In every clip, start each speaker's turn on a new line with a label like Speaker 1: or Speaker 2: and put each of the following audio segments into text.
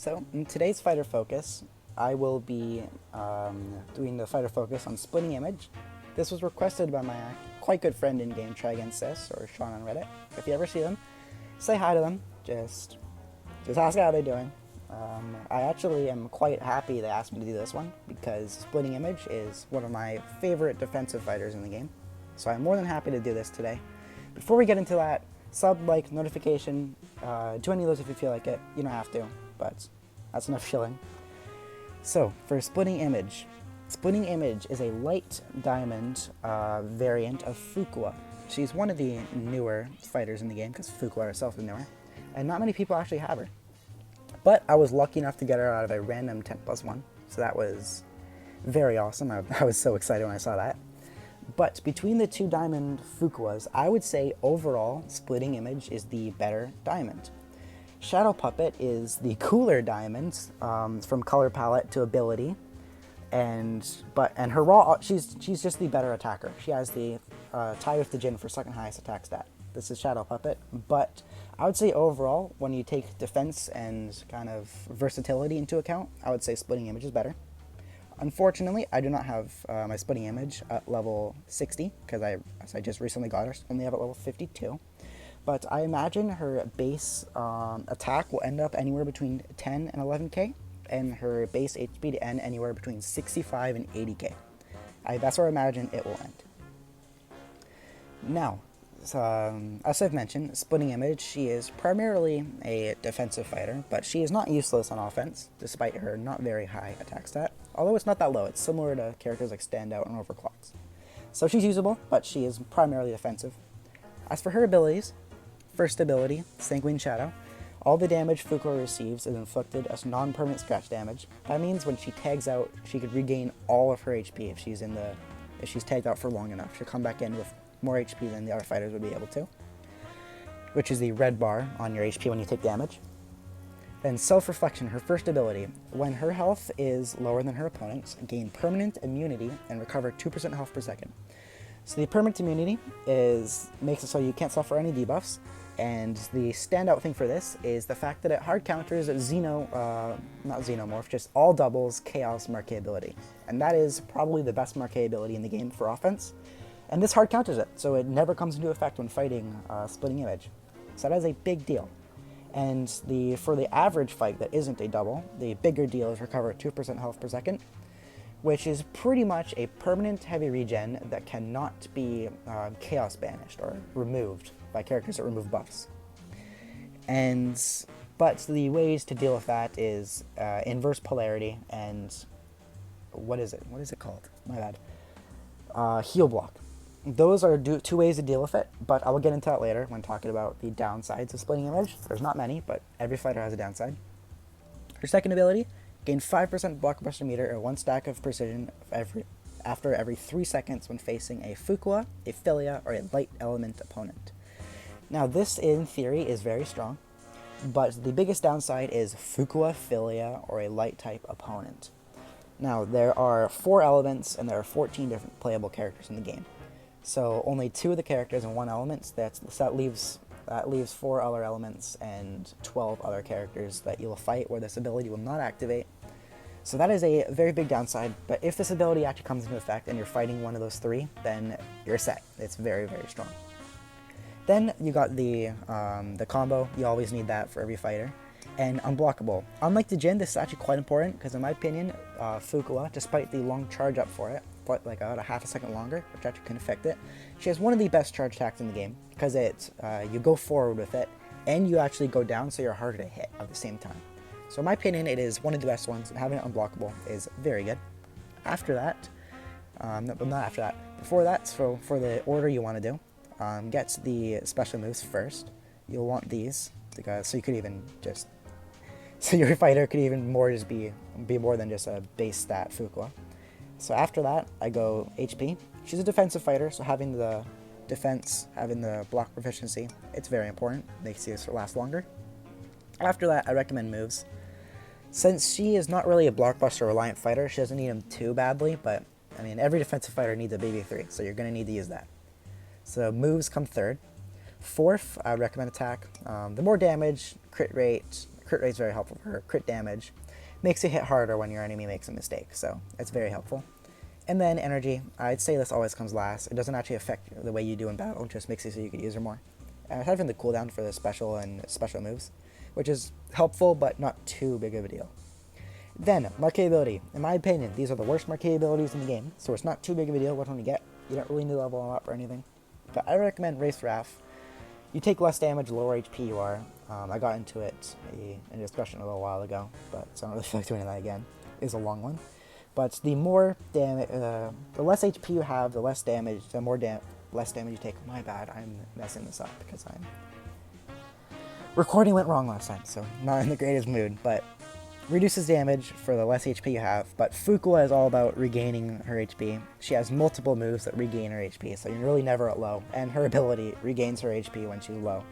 Speaker 1: So in today's fighter focus, I will be doing the fighter focus on splitting image. This was requested by my quite good friend in game, Try Again Sis, or Sean on Reddit. If you ever see them, say hi to them. Just ask how they're doing. I actually am quite happy they asked me to do this one because splitting image is one of my favorite defensive fighters in the game. So I'm more than happy to do this today. Before we get into that, sub, like, notification, do any of those if you feel like it. You don't have to, but that's enough shilling. So for splitting image is a light diamond variant of Fuqua. She's one of the newer fighters in the game because Fuqua herself is newer, and not many people actually have her. But I was lucky enough to get her out of a random 10+1, so that was very awesome. I was so excited when I saw that. But between the two diamond Fuquas, I would say overall, splitting image is the better diamond. Shadow Puppet is the cooler diamond from color palette to ability, and her raw, she's just the better attacker. She has the tie with the Jin for second highest attack stat. This is Shadow Puppet, but I would say overall, when you take defense and kind of versatility into account, I would say splitting image is better. Unfortunately, I do not have my splitting image at level 60 because I just recently got her. Only have it at level 52. But I imagine her base attack will end up anywhere between 10 and 11k, and her base HP to end anywhere between 65 and 80k. That's where I imagine it will end. Now, as I've mentioned, splitting image, she is primarily a defensive fighter, but she is not useless on offense, despite her not very high attack stat. Although it's not that low, it's similar to characters like Standout and Overclocks. So she's usable, but she is primarily defensive. As for her abilities, first ability, Sanguine Shadow. All the damage Fuqua receives is inflicted as non-permanent scratch damage. That means when she tags out, she could regain all of her HP if she's tagged out for long enough. She'll come back in with more HP than the other fighters would be able to, which is the red bar on your HP when you take damage. Then Self-Reflection, her first ability. When her health is lower than her opponent's, gain permanent immunity and recover 2% health per second. So the permanent immunity makes it so you can't suffer any debuffs, and the standout thing for this is the fact that it hard counters not Xenomorph, just all doubles Chaos Marquee ability. And that is probably the best Marquee ability in the game for offense. And this hard counters it, so it never comes into effect when fighting splitting image. So that is a big deal. And for the average fight that isn't a double, the bigger deal is recover 2% health per second, which is pretty much a permanent heavy regen that cannot be chaos banished or removed by characters that remove buffs. But the ways to deal with that is inverse polarity and what is it called? My bad. Heal block. Those are two ways to deal with it, but I will get into that later when talking about the downsides of splitting image. There's not many, but every fighter has a downside. Her second ability, gain 5% blockbuster meter or 1 stack of precision after every 3 seconds when facing a Fuqua, a Philia, or a light element opponent. Now this, in theory, is very strong, but the biggest downside is Fuqua, Philia, or a light type opponent. Now there are 4 elements and there are 14 different playable characters in the game. So only 2 of the characters and 1 element, that leaves 4 other elements and 12 other characters that you'll fight where this ability will not activate. So that is a very big downside, but if this ability actually comes into effect and you're fighting one of those 3, then you're set. It's very, very strong. Then you got the combo. You always need that for every fighter. And unblockable. Unlike the Jin, this is actually quite important because in my opinion, Fuqua, despite the long charge up for it, but like about a half a second longer, which actually can affect it, she has one of the best charge attacks in the game because you go forward with it and you actually go down, so you're harder to hit at the same time. So in my opinion, it is one of the best ones, and having it unblockable is very good. After that, not after that, before that, so for the order you want to do, get the special moves first. You'll want these, so you could even just, so your fighter could even more just be more than just a base stat Fuqua. So after that, I go HP. She's a defensive fighter, so having the defense, having the block proficiency, it's very important. Makes you last longer. After that, I recommend moves. Since she is not really a blockbuster reliant fighter, she doesn't need them too badly, but I mean, every defensive fighter needs a BB3, so you're going to need to use that. So moves come third. Fourth, I recommend attack. The more damage, crit rate, crit rate's very helpful for her. Crit damage makes it hit harder when your enemy makes a mistake, so it's very helpful. And then energy, I'd say this always comes last. It doesn't actually affect the way you do in battle, it just makes it so you can use her more. Aside from the cooldown for the special and special moves, which is helpful but not too big of a deal. Then, marquee ability. In my opinion, these are the worst marquee abilities in the game, so it's not too big of a deal which one you get. You don't really need to level them up or anything. But I recommend Race Wrath. You take less damage the lower HP you are. I got into it in a discussion a little while ago, but so I don't really feel like doing that again. It's a long one. But the more damage, the less HP you have, the less damage, less damage you take. My bad, I'm messing this up because recording went wrong last time, so not in the greatest mood, but reduces damage for the less HP you have. But Fuqua is all about regaining her HP. She has multiple moves that regain her HP, so you're really never at low, and her ability regains her HP when she's low.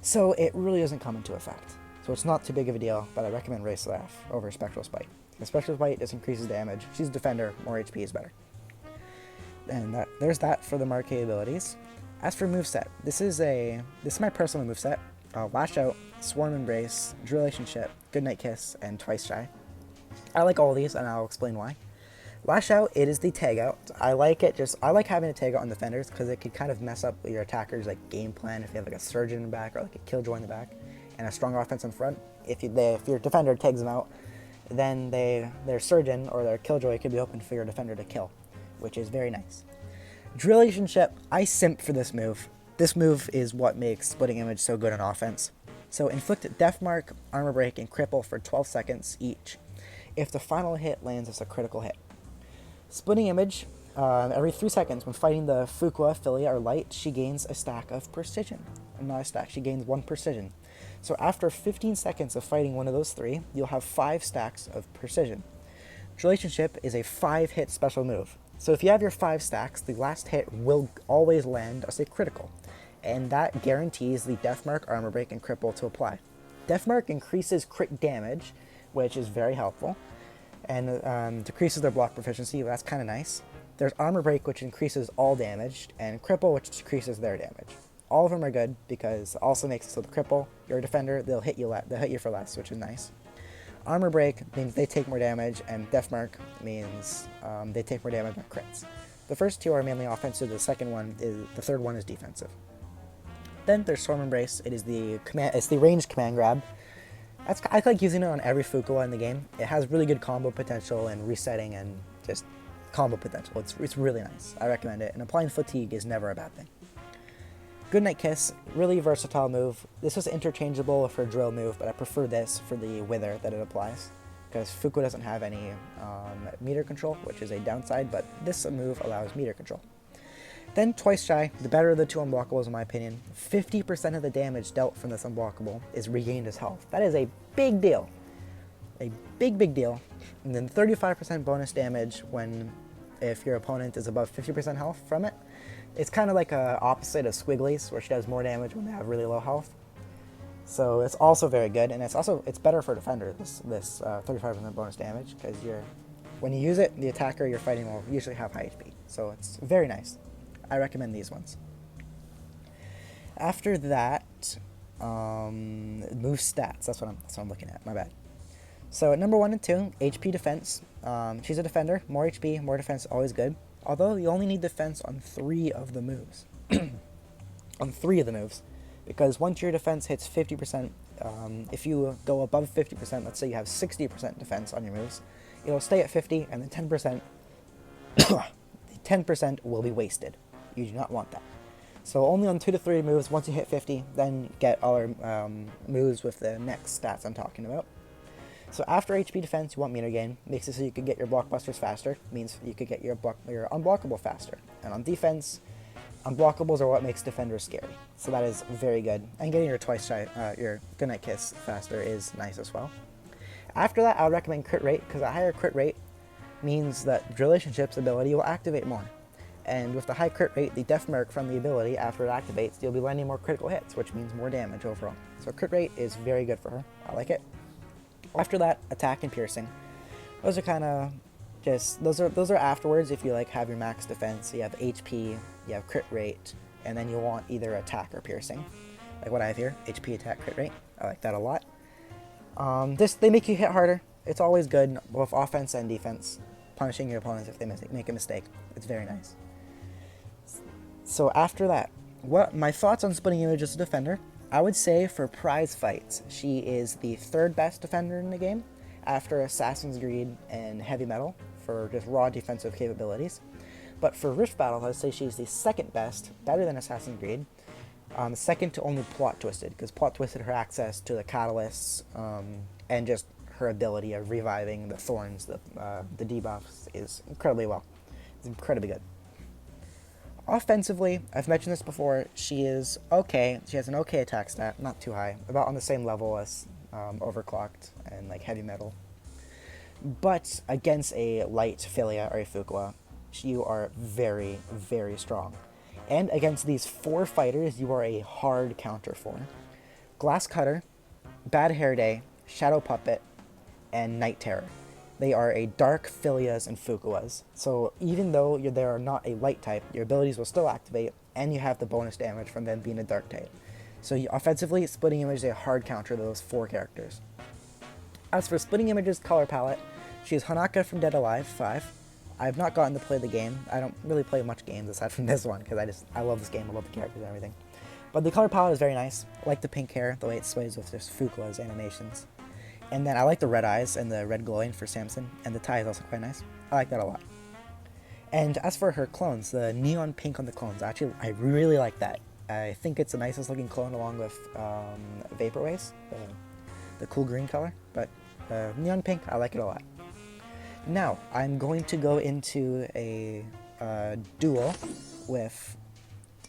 Speaker 1: So it really doesn't come into effect. So it's not too big of a deal, but I recommend Race Wrath over Spectral Spite. The Spectral Spite just increases damage. She's a defender, more HP is better. And there's that for the marquee abilities. As for moveset, this is my personal moveset. Lash Out, Swarm Embrace, Duel Relationship, Goodnight Kiss, and Twice Shy. I like all these, and I'll explain why. Lash Out, it is the tag out. I like having a tag out on defenders because it could kind of mess up your attacker's game plan if you have a surgeon in the back or a killjoy in the back and a strong offense in front. If your defender tags them out, then their surgeon or their killjoy could be open for your defender to kill, which is very nice. Duel Relationship, I simp for this move. This move is what makes Splitting Image so good on offense. So inflict Death Mark, Armor Break, and Cripple for 12 seconds each if the final hit lands as a critical hit. Splitting Image, every 3 seconds when fighting the Fuqua, Philia, or Light, she gains a stack of Precision. Not a stack, she gains 1 Precision. So after 15 seconds of fighting one of those 3, you'll have 5 stacks of Precision. Relationship is a 5-hit special move. So if you have your 5 stacks, the last hit will always land as a critical, and that guarantees the Death Mark, Armor Break, and Cripple to apply. Death Mark increases crit damage, which is very helpful, and decreases their block proficiency. That's kind of nice. There's Armor Break, which increases all damage, and Cripple, which decreases their damage. All of them are good because it also makes it so the Cripple, you're a defender, they'll hit you for less, which is nice. Armor Break means they take more damage, and Death Mark means they take more damage on crits. The first 2 are mainly offensive. The third one is defensive. Then there's Storm Embrace. It's the ranged command grab. I like using it on every Fuqua in the game. It has really good combo potential and resetting and just combo potential. It's really nice. I recommend it. And applying fatigue is never a bad thing. Goodnight Kiss, really versatile move. This was interchangeable for a drill move, but I prefer this for the Wither that it applies, because Fuqua doesn't have any meter control, which is a downside, but this move allows meter control. Then Twice Shy, the better of the 2 unblockables in my opinion. 50% of the damage dealt from this unblockable is regained as health. That is a big deal. A big deal. And then 35% bonus damage if your opponent is above 50% health from it. It's kind of like a opposite of Squigglies, where she does more damage when they have really low health. So it's also very good, and it's better for defender, this 35% bonus damage, because when you use it, the attacker you're fighting will usually have high HP. So it's very nice. I recommend these ones. After that, move stats. That's what I'm looking at. My bad. So at number 1 and 2, HP defense. She's a defender. More HP, more defense, always good. Although you only need defense on 3 of the moves. On 3 of the moves. Because once your defense hits 50%, if you go above 50%, let's say you have 60% defense on your moves, it'll stay at 50, and then 10%, the 10% will be wasted. You do not want that. So only on 2 to 3 moves, once you hit 50, then get all our moves with the next stats I'm talking about. So after HP defense, you want meter gain. Makes it so you can get your blockbusters faster. Means you could get your unblockable faster. And on defense, unblockables are what makes defenders scary. So that is very good. And getting your your Goodnight Kiss faster is nice as well. After that, I would recommend crit rate, because a higher crit rate means that Relationship's ability will activate more. And with the high crit rate, the Death Mark from the ability, after it activates, you'll be landing more critical hits, which means more damage overall. So crit rate is very good for her. I like it. After that, attack and piercing. Those are kind of just, those are afterwards if you have your max defense, you have HP, you have crit rate, and then you want either attack or piercing. Like what I have here, HP, attack, crit rate. I like that a lot. They make you hit harder. It's always good, both offense and defense, punishing your opponents if they make a mistake. It's very nice. So after that, what my thoughts on Splitting Image as a defender? I would say for prize fights, she is the third best defender in the game, after Assassin's Creed and Heavy Metal for just raw defensive capabilities. But for Rift Battle, I'd say she's the second best, better than Assassin's Creed. Second to only Plot Twisted, because Plot Twisted her access to the catalysts and just her ability of reviving the thorns, the debuffs, is incredibly well. It's incredibly good. Offensively, I've mentioned this before, she is okay. She has an okay attack stat, not too high, about on the same level as Overclocked and like Heavy Metal. But against a light Philia or a Fuqua, you are very, very strong. And against these 4 fighters, you are a hard counter for. Glass Cutter, Bad Hair Day, Shadow Puppet, and Night Terror. They are a dark Philias and Fuquas. So even though they are not a light type, your abilities will still activate, and you have the bonus damage from them being a dark type. So offensively, Splitting Image is a hard counter to those 4 characters. As for Splitting Image's color palette, she is Hanaka from Dead Alive 5. I have not gotten to play the game. I don't really play much games aside from this one, because I love this game, I love the characters and everything. But the color palette is very nice. I like the pink hair, the way it sways with just Fuqua's animations. And then I like the red eyes and the red glowing for Samson, and the tie is also quite nice. I like that a lot. And as for her clones, the neon pink on the clones, actually, I really like that. I think it's the nicest looking clone along with Vaporwaves, the cool green color, but neon pink, I like it a lot. Now, I'm going to go into a duel with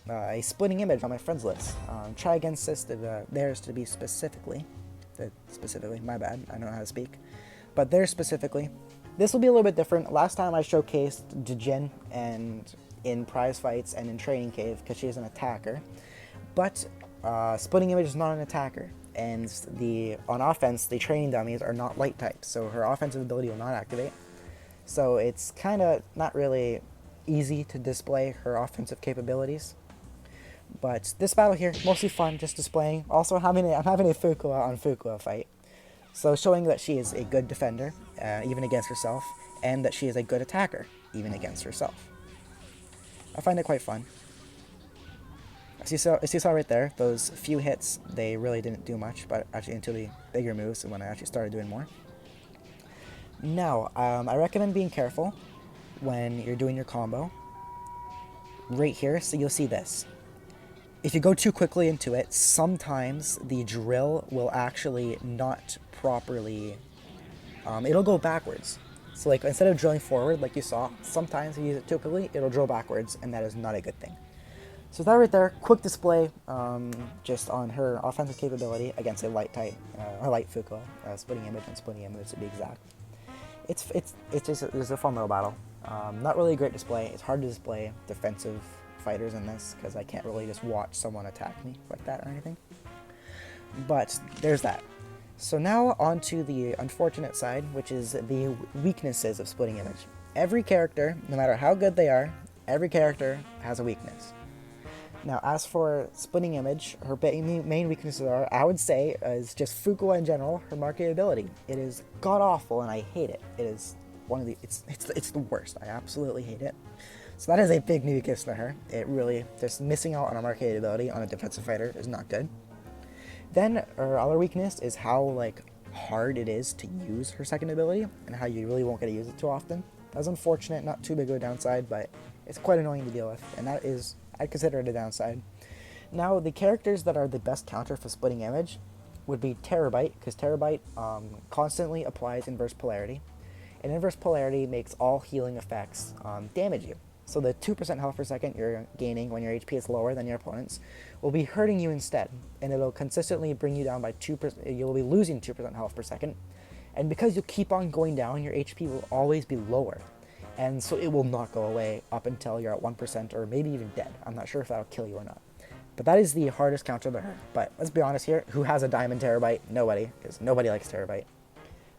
Speaker 1: a Splitting Image on my friends list. Try Again Sis did theirs to be specifically, my bad, I don't know how to speak, but theirs specifically. This will be a little bit different. Last time I showcased Djinn and in prize fights and in Training Cave because she is an attacker, but Splitting Image is not an attacker. And on offense, the training dummies are not light types, so her offensive ability will not activate. So it's kind of not really easy to display her offensive capabilities. But this battle here, mostly fun, just displaying. Also, I'm having a Fuqua on Fuqua fight. So showing that she is a good defender, even against herself, and that she is a good attacker, even against herself. I find it quite fun. As you saw right there, those few hits, they really didn't do much, but actually until the bigger moves and when I actually started doing more. Now, I recommend being careful when you're doing your combo. Right here, so you'll see this. If you go too quickly into it, sometimes the drill will actually not properly, it'll go backwards. So like instead of drilling forward like you saw, sometimes if you use it too quickly, it'll drill backwards, and that is not a good thing. So that right there, quick display just on her offensive capability against a light type, a light Fuqua, Splitting Image and Splitting Image to be exact. It's a fun little battle. Not really a great display. It's hard to display defensive fighters in this because I can't really just watch someone attack me like that or anything. But there's that. So now on to the unfortunate side, which is the weaknesses of Splitting Image. Every character, no matter how good they are, every character has a weakness. Now, as for Splitting Image, her main weaknesses are, I would say, is just Fuqua in general, her marketability. It is god-awful, and I hate it. It is one of the, it's the worst. I absolutely hate it. So that is a big weakness to her. It really, just missing out on a marketability on a defensive fighter is not good. Then, her other weakness is how, hard it is to use her second ability, and how you really won't get to use it too often. That's unfortunate, not too big of a downside, but it's quite annoying to deal with, and that is, I'd consider it a downside. Now, the characters that are the best counter for Splitting Image would be Terabyte, because Terabyte constantly applies Inverse Polarity, and Inverse Polarity makes all healing effects damage you. So the 2% health per second you're gaining when your HP is lower than your opponent's will be hurting you instead, and it'll consistently bring you down by 2%, you'll be losing 2% health per second, and because you keep on going down, your HP will always be lower. And so it will not go away up until you're at 1% or maybe even dead. I'm not sure if that'll kill you or not. But that is the hardest counter to her. But let's be honest here, who has a Diamond Terabyte? Nobody, because nobody likes Terabyte.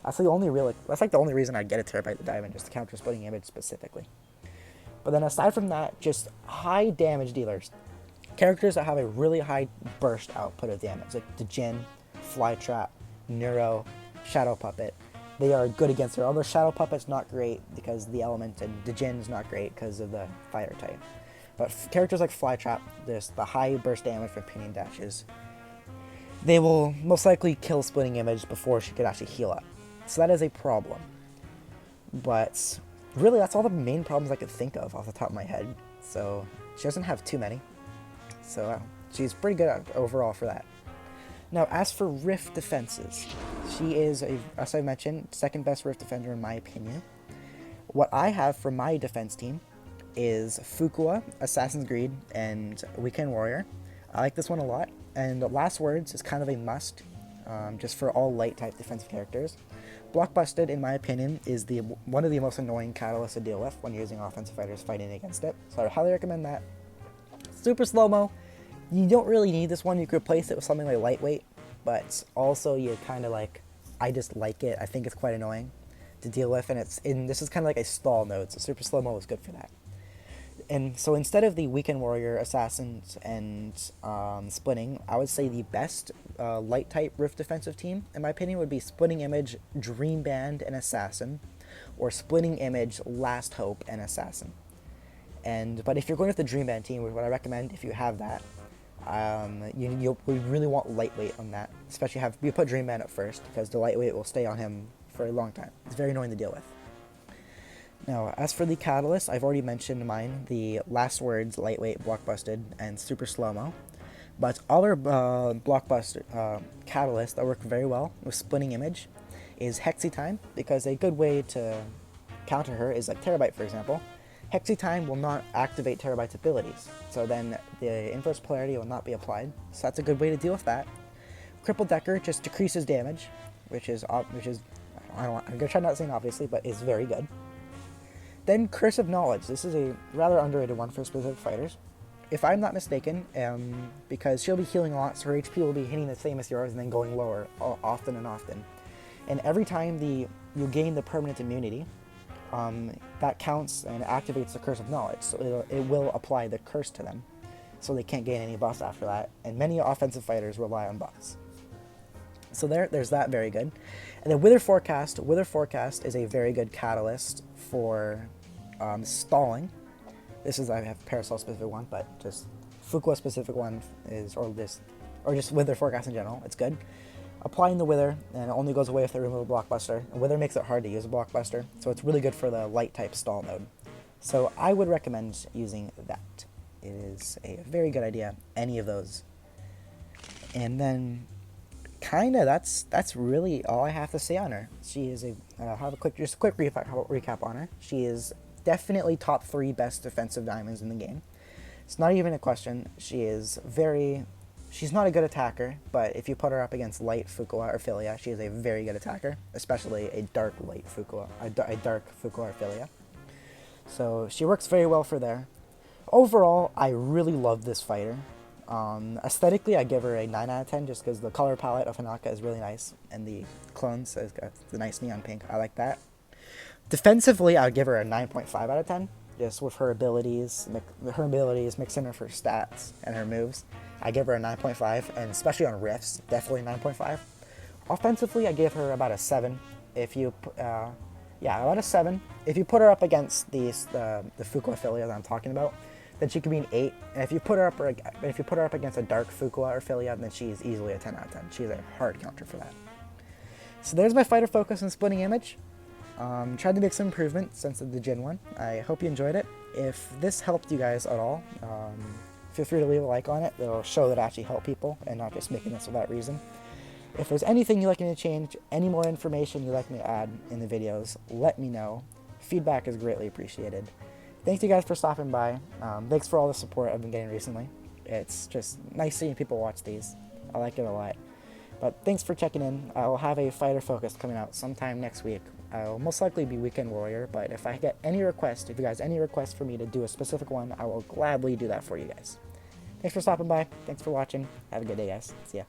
Speaker 1: That's the only the only reason I'd get a Terabyte the Diamond, just to counter Splitting Image specifically. But then aside from that, just high damage dealers. Characters that have a really high burst output of damage, like Djinn, Flytrap, Neuro, Shadow Puppet. They are good against her. Although Shadow Puppet's not great because of the element, and Djin's not great because of the fighter type. But characters like Flytrap, there's the high burst damage from pinion dashes. They will most likely kill Splitting Image before she could actually heal up. So that is a problem. But really, that's all the main problems I could think of off the top of my head. So she doesn't have too many. So she's pretty good overall for that. Now, as for Rift defenses, she is, as I mentioned, second best Rift defender in my opinion. What I have for my defense team is Fuqua, Assassin's Greed, and Weekend Warrior. I like this one a lot. And Last Words is kind of a must, just for all light type defensive characters. Blockbusted, in my opinion, is one of the most annoying catalysts to deal with when using offensive fighters fighting against it. So I would highly recommend that. Super slow-mo. You don't really need this one. You could replace it with something like Lightweight, but also you kind of like, I just like it. I think it's quite annoying to deal with, and this is kind of like a stall node, so Super Slow-mo is good for that. And so instead of the Weekend Warrior, Assassins, and Splitting, I would say the best light type Rift defensive team, in my opinion, would be Splitting Image, Dream Band, and Assassin, or Splitting Image, Last Hope, and Assassin. But if you're going with the Dream Band team, what I recommend, if you have that, you really want Lightweight on that. Especially you put Dream Band up first, because the Lightweight will stay on him for a long time. It's very annoying to deal with. Now, as for the Catalyst, I've already mentioned mine, the Last Words, Lightweight, Blockbusted, and Super Slow-mo. But other Blockbuster Catalysts that work very well with Splitting Image is Hexy Time, because a good way to counter her is like Terabyte, for example. Hexy Time will not activate Terabyte's abilities, so then the inverse polarity will not be applied, so that's a good way to deal with that. Cripple Decker just decreases damage, which is I'm gonna try not saying obviously, but is very good. Then Curse of Knowledge. This is a rather underrated one for specific fighters. If I'm not mistaken, because she'll be healing a lot, so her HP will be hitting the same as yours and then going lower often and often. And every time you gain the permanent immunity, that counts and activates the Curse of Knowledge, so it will apply the curse to them, so they can't gain any buffs after that, and many offensive fighters rely on buffs. So there's that, very good. And then Wither Forecast. Wither Forecast is a very good catalyst for stalling. I have Parasol specific one, but just Fuqua specific one is, or just Wither Forecast in general, it's good. Applying the Wither, and it only goes away if they remove a Blockbuster. And Wither makes it hard to use a Blockbuster, so it's really good for the light type stall node. So I would recommend using that. It is a very good idea, any of those. And then, kinda, that's really all I have to say on her. She is have a quick recap on her. She is definitely top 3 best defensive diamonds in the game. It's not even a question. She's not a good attacker, but if you put her up against light Fuqua or Philia, she is a very good attacker, especially a dark light Fuqua, a dark Fuqua or Philia. So she works very well for there. Overall, I really love this fighter. Aesthetically, I give her a 9 out of 10 just because the color palette of Hanaka is really nice, and the clones has got the nice neon pink. I like that. Defensively, I would give her a 9.5 out of 10, just with her abilities mixing her stats and her moves. I give her a 9.5, and especially on riffs, definitely 9.5. Offensively, I give her about a 7. About a 7. If you put her up against the Fuqua Philia that I'm talking about, then she could be an 8. And if you put her up against a dark Fuqua or Philia, then she is easily a 10 out of 10. She's a hard counter for that. So there's my fighter focus on Splitting Image. Tried to make some improvements since the Djin one. I hope you enjoyed it. If this helped you guys at all, feel free to leave a like on it. It'll show that I actually help people and not just making this without reason. If there's anything you'd like me to change, any more information you'd like me to add in the videos, let me know. Feedback is greatly appreciated. Thanks you guys for stopping by. Thanks for all the support I've been getting recently. It's just nice seeing people watch these. I like it a lot. But thanks for checking in. I will have a fighter focus coming out sometime next week. I'll most likely be Weekend Warrior, but if you guys any requests for me to do a specific one, I will gladly do that for you guys. Thanks for stopping by. Thanks for watching. Have a good day, guys. See ya.